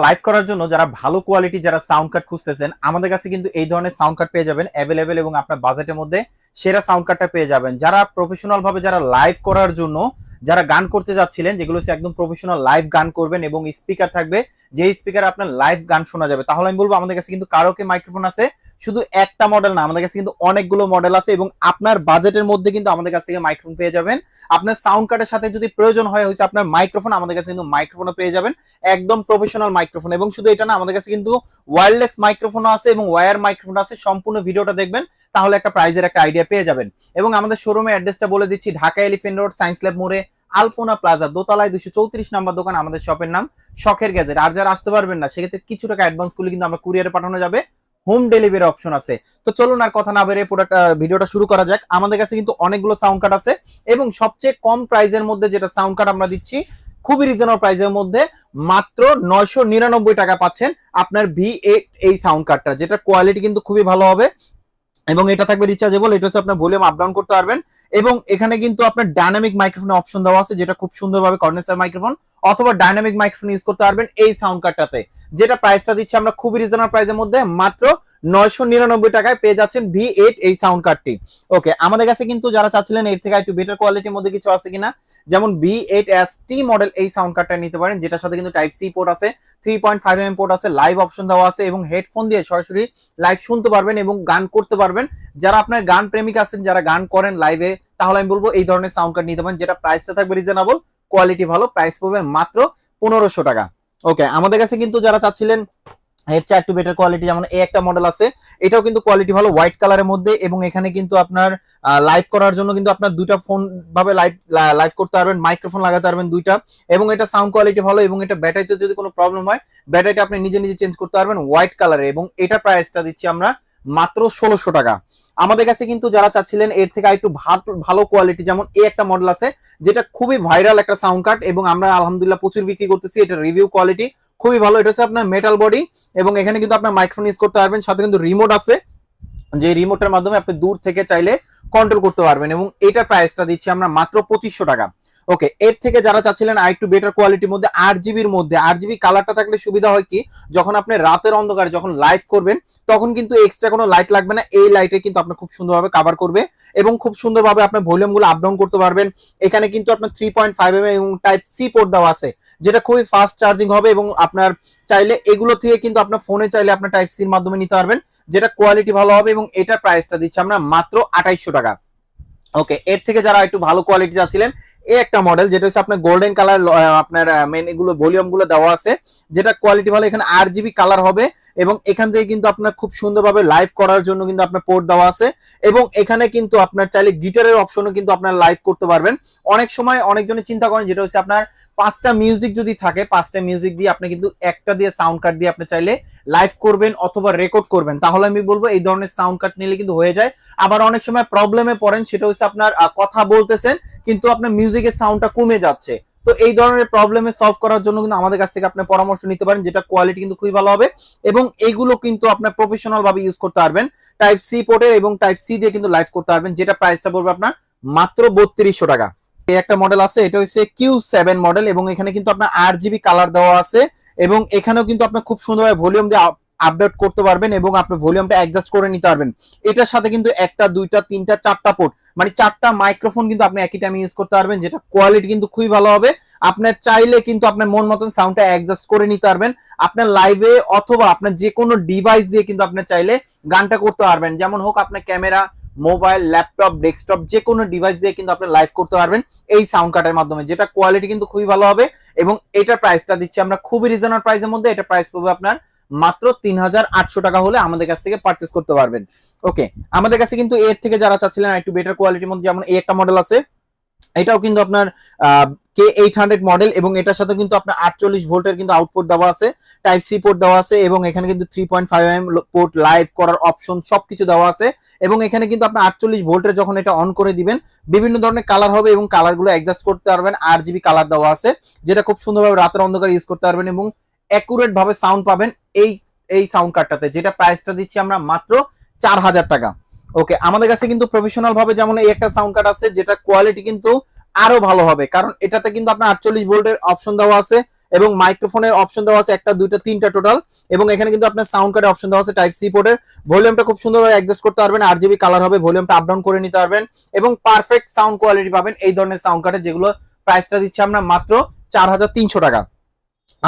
Live করার জন্য যারা ভালো কোয়ালিটি যারা সাউন্ড কার্ড খুঁজতেছেন আমাদের কাছে কিন্তু এই ধরনের সাউন্ড কার্ড পেয়ে যাবেন অ্যাভেলেবেল, এবং আপনার বাজেটের মধ্যে সেরা সাউন্ড কার্ডটা পেয়ে যাবেন। যারা প্রফেশনাল ভাবে যারা লাইভ করার জন্য যারা গান করতে যাচ্ছিলেন, যেগুলো হচ্ছে একদম প্রফেশনাল লাইভ গান করবেন এবং স্পিকার থাকবে, যে স্পিকার আপনার লাইভ গান শোনা যাবে, তাহলে আমি বলবো আমাদের কাছে কিন্তু কারোকে মাইক্রোফোন আছে। শুধু একটা মডেল না, আমাদের কাছে কিন্তু অনেকগুলো মডেল আছে এবং আপনার বাজেটের মধ্যে কিন্তু আমাদের কাছ থেকে মাইক্রোফোন পেয়ে যাবেন। আপনার সাউন্ড কার্ডের সাথে যদি প্রয়োজন হয় হচ্ছে আপনার মাইক্রোফোন, আমাদের কাছে কিন্তু মাইক্রোফোনও পেয়ে যাবেন, একদম প্রফেশনাল মাইক্রোফোন। এবং শুধু এটা না, আমাদের কাছে কিন্তু ওয়্যারলেস মাইক্রোফোনও আছে এবং ওয়্যার মাইক্রোফোন আছে। সম্পূর্ণ ভিডিওটা দেখবেন, তাহলে একটা প্রাইজের একটা আইডিয়া পেয়ে যাবেন। এবং আমাদের শোরুমের অ্যাড্রেসটা বলে দিচ্ছি, Dhaka elephant road, science lab মোড়ে, আলপনা প্লাজা দোতলায় 234 নাম্বার দোকান। আমাদের শপের নাম শখের গ্যাজেট। আর যারা আসতে পারবেন না, সেক্ষেত্রে কিছু টাকা অ্যাডভান্স করলে কিন্তু আমরা কুরিয়ারে পাঠানো যাবে, হোম ডেলিভারি অপশন আছে। তো চলুন আর কথা না বেরিয়ে পুরো ভিডিওটা শুরু করা যাক। আমাদের কাছে কিন্তু অনেকগুলো সাউন্ড কার্ড আছে এবং সবচেয়ে কম প্রাইজের মধ্যে যেটা সাউন্ড কার্ড আমরা দিচ্ছি, খুবই রিজনেবল প্রাইসের মধ্যে মাত্র 999 টাকা পাচ্ছেন আপনার V8 এই সাউন্ড কার্ডটা, যেটা কোয়ালিটি কিন্তু খুবই ভালো হবে এবং এটা থাকবে রিচার্জেবল। এটা হচ্ছে আপনার ভলিউম আপ ডাউন করতে পারবেন এবং এখানে কিন্তু আপনার ডাইনামিক মাইক্রোফোনের অপশন দেওয়া আছে, যেটা খুব সুন্দরভাবে কন্ডেন্সার মাইক্রোফোন অথবা ডাইনামিক মাইক্রোফোন ইউজ করতে পারবেন এই সাউন্ড কার্ডটাতে, যেটা প্রাইসটা দিচ্ছি আমরা খুবই রিজনেবল প্রাইসের মধ্যে মাত্র 999 টাকায় পেয়ে যাচ্ছেন V8 এই সাউন্ড কার্ডটি। ওকে, আমাদের কাছে কিন্তু যারা চাচ্ছিলেন এর থেকে একটু বেটার কোয়ালিটির মধ্যে কিছু আছে কিনা, যেমন V8ST মডেল এই সাউন্ড কার্ডটা নিতে পারেন, যেটার সাথে কিন্তু টাইপ সি পোর্ট আছে, 3.5mm পোর্ট আছে, লাইভ অপশন দেওয়া আছে এবং হেডফোন দিয়ে সরাসরি লাইভ শুনতে পারবেন এবং গান করতে পারবেন। যারা আপনার গান প্রেমিক আছেন, যারা গান করেন লাইভে, তাহলে আমি বলবো এই ধরনের সাউন্ড কার্ড নিতে পারেন, যেটা প্রাইসটা থাকবে রিজনেবল, কোয়ালিটি ভালো, প্রাইস পড়বে মাত্র 1500 টাকা। ওকে, আমাদের কাছে কিন্তু যারা চাচ্ছিলেন এর চেয়ে একটু বেটার কোয়ালিটি, যেমন এই একটা মডেল আছে, এটাও কিন্তু কোয়ালিটি ভালো, হোয়াইট কালারের মধ্যে, এবং এখানে কিন্তু আপনার লাইভ করার জন্য কিন্তু আপনার দুইটা ফোন ভাবে লাইভ করতে পারবেন, মাইক্রোফোন লাগাতে পারবেন দুইটা, এবং এটা সাউন্ড কোয়ালিটি ভালো, এবং এটা ব্যাটারিতে যদি কোনো প্রবলেম হয় ব্যাটারিটা আপনি নিজে নিজে চেঞ্জ করতে পারবেন, হোয়াইট কালারে। এবং এটা প্রাইসটা দিচ্ছি আমরা মাত্র 1600 টাকা। আমাদের কাছে কিন্তু যারা চাচ্ছিলেন এর থেকে একটু ভালো কোয়ালিটি, যেমন এই একটা মডেল আছে, যেটা খুবই ভাইরাল একটা সাউন্ড কার্ড এবং আমরা আলহামদুলিল্লাহ প্রচুর বিক্রি করতেছি, এটা রিভিউ কোয়ালিটি খুবই ভালো। এটা হচ্ছে আপনার মেটাল বডি এবং এখানে কিন্তু আপনার মাইক্রোফোন ইউজ করতে পারবেন, সাথে কিন্তু রিমোট আছে, যে রিমোটের মাধ্যমে আপনি দূর থেকে চাইলে কন্ট্রোল করতে পারবেন, এবং এটার প্রাইসটা দিচ্ছি আমরা মাত্র 2500 টাকা। ওকে, এর থেকে যারা চাচ্ছিলেন আর একটু বেটার কোয়ালিটির মধ্যে 8GB মধ্যে, 8GB কালারটা থাকলে সুবিধা হয় কি, যখন আপনি রাতের অন্ধকারে যখন লাইভ করবেন তখন কিন্তু এক্সট্রা কোনো লাইট লাগবে না, এই লাইটে কিন্তু আপনার খুব সুন্দরভাবে কভার করবে এবং খুব সুন্দরভাবে আপনার ভলিউমগুলো আপ ডাউন করতে পারবেন। এখানে কিন্তু আপনার 3.5mm এবং টাইপ সি পোর্ট দেওয়া আছে, যেটা খুবই ফাস্ট চার্জিং হবে এবং আপনার চাইলে এগুলো থেকে কিন্তু আপনার ফোনে চাইলে আপনার টাইপ সির মাধ্যমে নিতে পারবেন, যেটা কোয়ালিটি ভালো হবে এবং এটার প্রাইসটা দিচ্ছি আমরা মাত্র 2800 টাকা। ওকে, এর থেকে যারা একটু ভালো কোয়ালিটি চাচ্ছিলেন, এই একটা মডেল, যেটা হচ্ছে আপনার গোল্ডেন কালার, আপনার মেন এগুলো ভলিউম গুলো দেওয়া আছে, যেটা কোয়ালিটি ভালো, এখানে 8GB কালার হবে এবং এখান থেকে কিন্তু আপনার খুব সুন্দরভাবে লাইভ করার জন্য কিন্তু আপনার পোর্ট দেওয়া আছে এবং এখানে কিন্তু আপনার চাইলে গিটারের অপশনও কিন্তু আপনার লাইভ করতে পারবেন। অনেক সময় অনেকজনে চিন্তা করেন, যেটা হচ্ছে আপনার 5টা মিউজিক যদি থাকে, 5টা মিউজিক দিয়ে আপনি কিন্তু একটা দিয়ে সাউন্ড কার্ড দিয়ে আপনি চাইলে লাইভ করবেন অথবা রেকর্ড করবেন, তাহলে আমি বলবো এই ধরনের সাউন্ড কার্ড নিলে কিন্তু হয়ে যায়। আবার অনেক সময় প্রবলেমে পড়েন, সেটা হচ্ছে আপনার কথা বলতেছেন কিন্তু আপনার মিউজিকের সাউন্ডটা কমে যাচ্ছে, তো এই ধরনের প্রবলেমে সলভ করার জন্য কিন্তু আমাদের কাছ থেকে আপনি পরামর্শ নিতে পারেন, যেটা কোয়ালিটি কিন্তু খুবই ভালো হবে এবং এইগুলো কিন্তু আপনার প্রফেশনাল ভাবে ইউজ করতে পারবেন, টাইপ সি পোর্টের এবং টাইপ সি দিয়ে কিন্তু লাইভ করতে পারবেন, যেটা প্রাইসটা পড়বে আপনার মাত্র 3200 টাকা। এই একটা মডেল আছে, এটা হচ্ছে Q7 মডেল এবং এখানে কিন্তু আপনার 8GB কালার দেওয়া আছে এবং এখানেও কিন্তু আপনি খুব সুন্দরভাবে ভলিউম দিয়ে আপডেট করতে পারবেন এবং আপনি ভলিউমটা অ্যাডজাস্ট করে নিতে পারবেন। এটার সাথে কিন্তু একটা, দুইটা, তিনটা, চারটা পোর্ট, মানে 4টা মাইক্রোফোন কিন্তু আপনি একই টাইমে ইউজ করতে পারবেন, যেটা কোয়ালিটি কিন্তু খুবই ভালো হবে। আপনার চাইলে কিন্তু আপনার মন মতন সাউন্ডটা অ্যাডজাস্ট করে নিতে পারবেন আপনার লাইভে, অথবা আপনার যে কোনো ডিভাইস দিয়ে কিন্তু আপনি চাইলে গানটা করতে পারবেন, যেমন হোক আপনার ক্যামেরা, মোবাইল, ল্যাপটপ, ডেস্কটপ, যে কোনো ডিভাইস দিয়ে কিন্তু আপনি লাইভ করতে পারবেন এই সাউন্ড কার্ডের মাধ্যমে, যেটা কোয়ালিটি কিন্তু খুবই ভালো হবে এবং এটার প্রাইসটা দিচ্ছি আমরা খুবই রিজনেবল প্রাইসের মধ্যে। এটা প্রাইস পড়বে আপনার মাত্র 3800 টাকা হলে আমাদের কাছ থেকে পারচেস করতে পারবেন। ওকে, আমাদের কাছে কিন্তু এর থেকে যারা চাচ্ছিলেন একটু বেটার কোয়ালিটির মধ্যে, যেমন এই একটা মডেল আছে, এটাও কিন্তু আপনার K800 মডেল এবং এটার সাথে কিন্তু আপনার 48 ভোল্টের কিন্তু আউটপুট দেওয়া আছে, টাইপ সি পোর্ট দেওয়া আছে এবং এখানে কিন্তু 3.5mm পোর্ট, লাইভ করার অপশন সবকিছু দেওয়া আছে এবং এখানে কিন্তু আপনার 48 ভোল্টের যখন এটা অন করে দিবেন বিভিন্ন ধরনের কালার হবে এবং কালারগুলো অ্যাডজাস্ট করতে পারবেন। 8GB কালার দেওয়া আছে, যেটা খুব সুন্দরভাবে রাতের অন্ধকারে ইউজ করতে পারবেন এবং অ্যাকুরেট ভাবে সাউন্ড পাবেন এই সাউন্ড কার্ডটাতে, যেটা প্রাইসটা দিচ্ছি আমরা মাত্র 4000 টাকা। ওকে, আমাদের কাছে কিন্তু প্রফেশনাল ভাবে যেমন এই একটা সাউন্ড কার্ড আছে, যেটা কোয়ালিটি কিন্তু আরো ভালো হবে, কারণ এটাতে কিন্তু আপনার 48 ভোল্টের অপশন দেওয়া আছে এবং মাইক্রোফোনের অপশন দেওয়া আছে একটা দুইটা তিনটা টোটাল, এবং এখানে কিন্তু আপনার সাউন্ড কার্ডের অপশন দেওয়া আছে টাইপ সি পোর্টের। ভলিউমটা খুব সুন্দরভাবে অ্যাডজাস্ট করতে পারবেন, আরজিবি কালার হবে, ভলিউমটা আপ ডাউন করে নিতে পারবেন এবং পারফেক্ট সাউন্ড কোয়ালিটি পাবেন এই ধরনের সাউন্ড কার্ডে, যেগুলো প্রাইসটা দিচ্ছি আমরা মাত্র 4300 টাকা।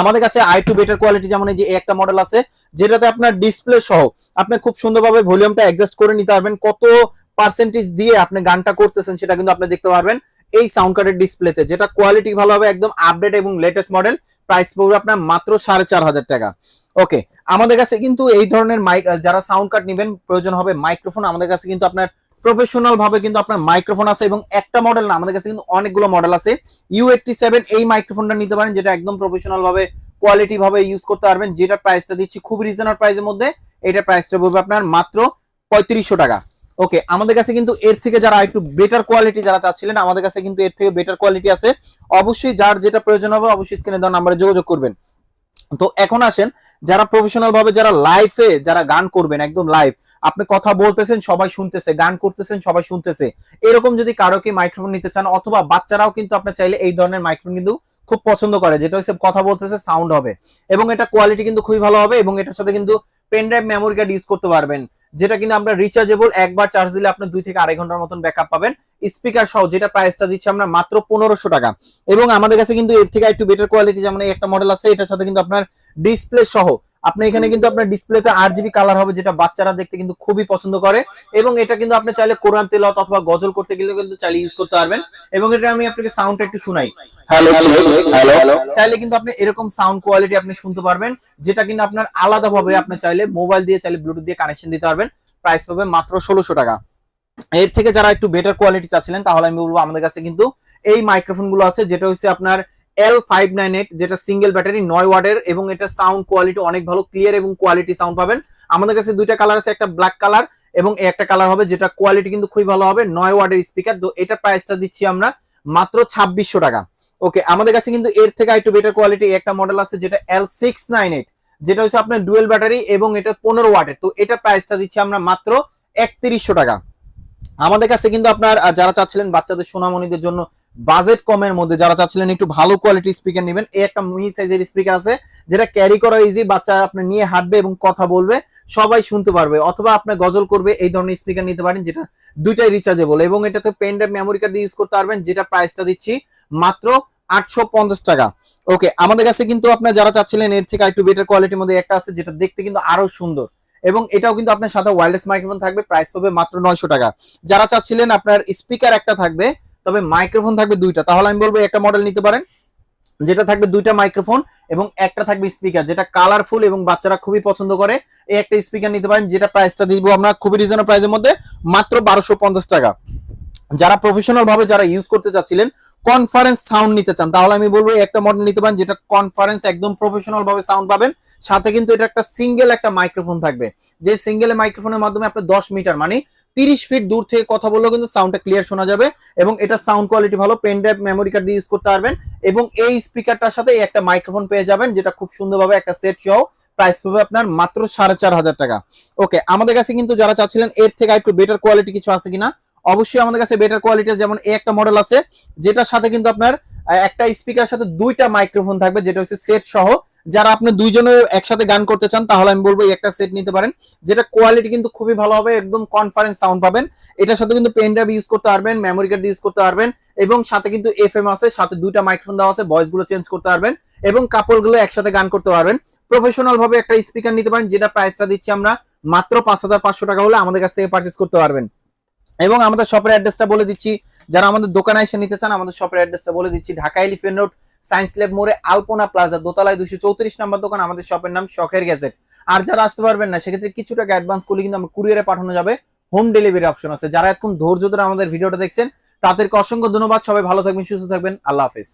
আমাদের কাছে আই টু বেটার কোয়ালিটি যেমন এই যে একটা মডেল আছে যেটাতে আপনার ডিসপ্লে সহ আপনি খুব সুন্দরভাবে ভলিউমটা অ্যাডজাস্ট করে নিতে পারবেন, কত পার্সেন্টেজ দিয়ে আপনি গানটা করতেছেন সেটা কিন্তু আপনি দেখতে পারবেন এই সাউন্ড কার্ডের ডিসপ্লেতে, যেটা কোয়ালিটি ভালো হবে, একদম আপডেট এবং লেটেস্ট মডেল। প্রাইস পড়বে আপনার মাত্র 4500 টাকা। ওকে, আমাদের কাছে কিন্তু এই ধরনের মাইক যারা সাউন্ড কার্ড নেবেন প্রয়োজন হবে মাইক্রোফোন, আমাদের কাছে কিন্তু আপনার প্রফেশনাল ভাবে কিন্তু আপনার মাইক্রোফোন আছে, এবং একটা মডেল না, আমাদের কাছে কিন্তু অনেকগুলো মডেল আছে। U87 এই মাইক্রোফোনটা নিতে পারেন, যেটা একদম প্রফেশনাল ভাবে কোয়ালিটি ভাবে ইউজ করতে পারবেন, যেটা প্রাইসটা দিচ্ছি খুব রিজনেবল প্রাইসের মধ্যে। এটা প্রাইসটা পড়বে আপনার মাত্র 3500 টাকা। ওকে, আমাদের কাছে কিন্তু এর থেকে যারা একটু বেটার কোয়ালিটি যারা চাচ্ছিলেন, আমাদের কাছে কিন্তু এর থেকে বেটার কোয়ালিটি আছে। অবশ্যই যার যেটা প্রয়োজন হবে অবশ্যই স্ক্রিনে দেওয়া নাম্বারে যোগাযোগ করবেন। তো এখন আসেন, যারা প্রফেশনাল ভাবে যারা লাইভে যারা গান করবেন, একদম লাইভ আপনি কথা বলতেছেন সবাই শুনতেছে, গান করতেছেন সবাই শুনতেছে, এরকম যদি কারো কি মাইক্রোফোন নিতে চান, অথবা বাচ্চারাও কিন্তু আপনি চাইলে এই ধরনের মাইক্রোফোন কিন্তু খুব পছন্দ করে, যেটা হচ্ছে কথা বলতেছে সাউন্ড হবে এবং এটা কোয়ালিটি কিন্তু খুবই ভালো হবে, এবং এটার সাথে কিন্তু pen drive memory card use করতে পারবেন, যেটা কিন্তু আমরা রিচার্জেবল, একবার চার্জ দিলে আপনি 2 থেকে 2.5 ঘন্টার মতন ব্যাকআপ পাবেন। স্পিকার সহ যেটা প্রাইসটা দিচ্ছি আমরা মাত্র 1500 টাকা। এবং আমাদের কাছে কিন্তু এর থেকে একটু বেটার কোয়ালিটি যেমন একটা মডেল আছে, এটার সাথে কিন্তু আপনার ডিসপ্লে সহ আপনি এখানে কিন্তু আপনার ডিসপ্লেতে আরজিবি কালার হবে, যেটা বাচ্চারা দেখতে কিন্তু খুবই পছন্দ করে, এবং এটা কিন্তু আপনি চাইলে কোরআন তেলাওয়াত অথবা গজল করতে গেলে কিন্তু চাইলে ইউজ করতে পারবেন। এবং এটা আমি আপনাকে সাউন্ডটা একটু শোনাই, হ্যালো হ্যালো, চাইলে কিন্তু আপনি এরকম সাউন্ড কোয়ালিটি আপনি শুনতে পারবেন, যেটা কিন্তু আপনার আলাদাভাবে আপনি চাইলে মোবাইল দিয়ে চাইলে ব্লুটুথ দিয়ে কানেকশন দিতে পারবেন। প্রাইস পাবে মাত্র 1600 টাকা। এর থেকে যারা একটু বেটার কোয়ালিটি চাচ্ছিলেন, তাহলে আমি বলবো আমাদের কাছে কিন্তু এই মাইক্রোফোন গুলো আছে, যেটা হচ্ছে আপনার L598, যেটা সিঙ্গেল ব্যাটারি 9 ওয়াটের, এবং এটা সাউন্ড কোয়ালিটি অনেক ভালো, ক্লিয়ার এবং কোয়ালিটি সাউন্ড পাবেন। আমাদের কাছে দুইটা কালার আছে, একটা ব্ল্যাক কালার এবং একটা কালার হবে, যেটা কোয়ালিটি কিন্তু খুবই ভালো হবে, 9 ওয়াটের স্পিকার। তো এটা প্রাইসটা দিচ্ছি আমরা মাত্র 2600 টাকা। ওকে, আমাদের কাছে কিন্তু এর থেকে একটু বেটার কোয়ালিটি একটা মডেল আছে, যেটা L698, যেটা হচ্ছে আপনার ডুয়েল ব্যাটারি এবং এটা 15 ওয়াটের। তো এটা প্রাইসটা দিচ্ছি আমরা মাত্র 3100 টাকা। আমাদের কাছে কিন্তু আপনার যারা চাচ্ছিলেন বাচ্চাদের সোনামণিদের জন্য বাজেট কমের মধ্যে, যারা চাচ্ছিলেন একটু ভালো কোয়ালিটির স্পিকার নেবেন, এই একটা মিনি সাইজের স্পিকার আছে, যেটা ক্যারি করা ইজি, বাচ্চা আপনি নিয়ে হাঁটবে এবং কথা বলবে সবাই শুনতে পারবে, অথবা আপনি গজল করবে, এই ধরনের স্পিকার নিতে পারেন, যেটা দুইটাই রিচার্জেবল, এবং এটাতে pen drive memory card use করতে পারবেন, যেটা প্রাইসটা দিচ্ছি মাত্র 850 টাকা। ওকে, আমাদের কাছে কিন্তু আপনার যারা চাচ্ছিলেন এর থেকে একটু বেটার কোয়ালিটির মধ্যে একটা আছে, যেটা দেখতে কিন্তু আরো সুন্দর, এবং এটাও কিন্তু আপনার সাথে ওয়্যারলেস মাইক্রোফোন থাকবে, প্রাইস পাবে মাত্র 900 টাকা। যারা চাচ্ছিলেন আপনার স্পিকার একটা থাকবে তবে মাইক্রোফোন থাকবে দুইটা, তাহলে আমি বলবো একটা মডেল নিতে পারেন, যেটা থাকবে দুইটা মাইক্রোফোন এবং একটা থাকবে স্পিকার, যেটা কালারফুল এবং বাচ্চারা খুবই পছন্দ করে, এই একটা স্পিকার নিতে পারেন, যেটা প্রাইসটা দিব আমরা খুবই রিজনেবল প্রাইসের মধ্যে মাত্র 1250 টাকা। যারা প্রফেশনাল ভাবে যারা ইউজ করতে চাচ্ছিলেন, কনফারেন্স সাউন্ড নিতে চান, তাহলে আমি বলবো একটা মডেল নিতে পারেন, যেটা কনফারেন্স একদম প্রফেশনাল ভাবে সাউন্ড পাবেন, সাথে কিন্তু এটা একটা সিঙ্গেল একটা মাইক্রোফোন থাকবে, যে সিঙ্গেল মাইক্রোফোনের মাধ্যমে আপনি 10 মিটার মানে 30 ফিট দূর থেকে কথা বললেও কিন্তু সাউন্ডটা ক্লিয়ার শোনা যাবে, এবং এটা সাউন্ড কোয়ালিটি ভালো, পেন ড্রাইভ মেমোরি কার্ড দিয়ে ইউজ করতে পারবেন, এবং এই স্পিকারটার সাথে একটা মাইক্রোফোন পেয়ে যাবেন, যেটা খুব সুন্দরভাবে একটা সেট সহ প্রাইস পাবে আপনার মাত্র 4500 টাকা। ওকে, আমাদের কাছে কিন্তু যারা চাচ্ছিলেন এর থেকে একটু বেটার কোয়ালিটি কিছু আছে কিনা, অবশ্যই আমাদের কাছে বেটার কোয়ালিটি, যেমন এই একটা মডেল আছে, যেটার সাথে কিন্তু আপনার একটা স্পিকার সাথে দুইটা মাইক্রোফোন থাকবে, যেটা হচ্ছে সেট সহ, যারা আপনি দুইজনে একসাথে গান করতে চান, তাহলে আমি বলবো এই একটা সেট নিতে পারেন, যেটা কোয়ালিটি কিন্তু খুবই ভালো হবে, একদম কনফারেন্স সাউন্ড পাবেন। এটার সাথে কিন্তু পেন ড্রাইভ ইউজ করতে পারবেন, মেমোরি কার্ড ইউজ করতে পারবেন, এবং সাথে কিন্তু এফএম আছে, সাথে দুইটা মাইক্রোফোন দেওয়া আছে, ভয়েস গুলো চেঞ্জ করতে পারবেন, এবং কাপড়গুলো একসাথে গান করতে পারবেন। প্রফেশনাল ভাবে একটা স্পিকার নিতে পারেন, যেটা প্রাইসটা দিচ্ছি আমরা মাত্র 5500 টাকা হলে আমাদের কাছ থেকে পারচেজ করতে পারবেন। এবং আমাদের শপের অ্যাড্রেসটা বলে দিচ্ছি, যারা আমাদের দোকানে এসে নিতে চান আমাদের শপের অ্যাড্রেসটা বলে দিচ্ছি, Dhaka elephant road science lab মোড়ে আলপনা প্লাজা দোতলায় 234 নম্বর দোকান, আমাদের শপের নাম শখের গ্যাজেট। আর যারা আসতে পারবেন না সেক্ষেত্রে কিছু টাকা অ্যাডভান্স করলে কিন্তু আমরা কুরিয়ারে পাঠানো যাবে, হোম ডেলিভারি অপশন আছে। যারা এখন ধৈর্য ধরে আমাদের ভিডিওটা দেখছেন তাদেরকে অসংখ্য ধন্যবাদ, সবাই ভালো থাকবেন, সুস্থ থাকবেন, আল্লাহ হাফেজ।